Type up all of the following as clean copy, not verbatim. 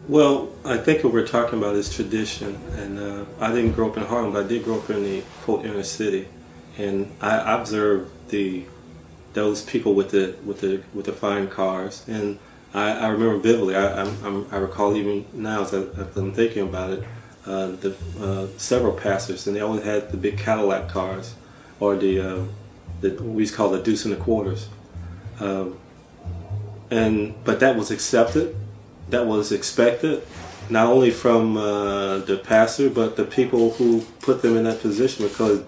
Well, I think what we're talking about is tradition, and I didn't grow up in Harlem, but I did grow up in the quote inner city, and I observed those people with the fine cars, and I remember vividly. I recall even now as I'm thinking about it, several pastors, and they always had the big Cadillac cars, or the we used to call the deuce and the quarters, but that was accepted. That was expected, not only from the pastor, but the people who put them in that position, because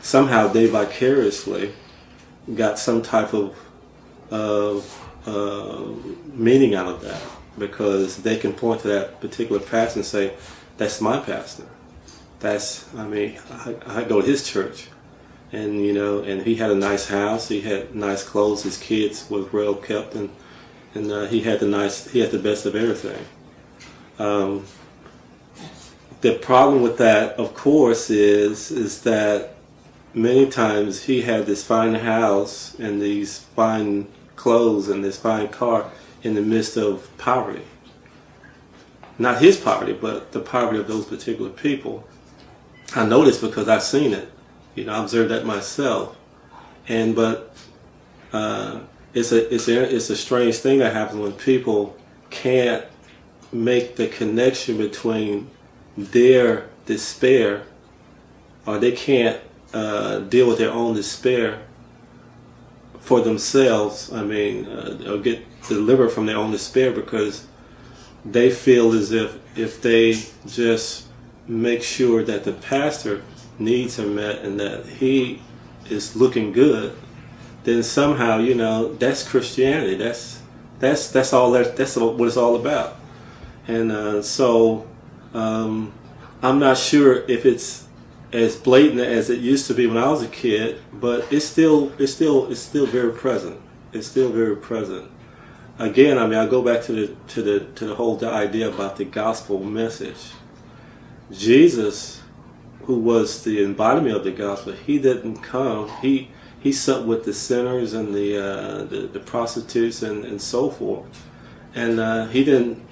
somehow they vicariously got some type of meaning out of that, because they can point to that particular pastor and say, "That's my pastor. I go to his church, and and he had a nice house, he had nice clothes, his kids were well kept, and he had the best of everything." The problem with that, of course, is that many times he had this fine house and these fine clothes and this fine car in the midst of poverty. Not his poverty, but the poverty of those particular people. I know this because I've seen it. I observed that myself. It's a strange thing that happens when people can't make the connection between their despair, or they can't deal with their own despair for themselves. Or get delivered from their own despair, because they feel as if they just make sure that the pastor needs are met and that he is looking good, then somehow that's Christianity. That's what it's all about. And so I'm not sure if it's as blatant as it used to be when I was a kid, but it's still very present. It's still very present. Again, I go back to the whole idea about the gospel message. Jesus, who was the embodiment of the gospel, he didn't come. He supped with the sinners and the prostitutes and so forth, and he didn't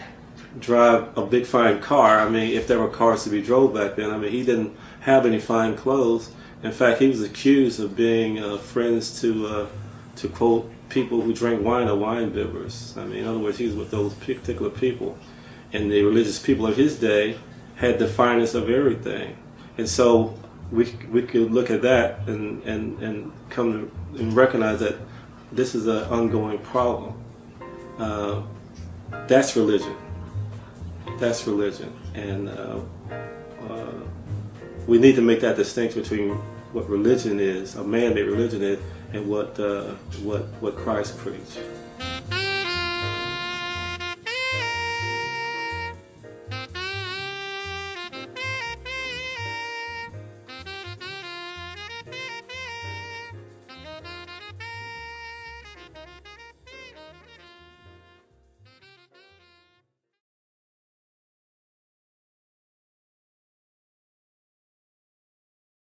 drive a big fine car. If there were cars to be drove back then, he didn't have any fine clothes. In fact, he was accused of being friends to quote people who drank wine or wine bibbers. In other words, he was with those particular people, and the religious people of his day had the finest of everything. And so we could look at that and come to and recognize that this is an ongoing problem. That's religion. That's religion, and we need to make that distinction between what religion is, a man-made religion is, and what Christ preached.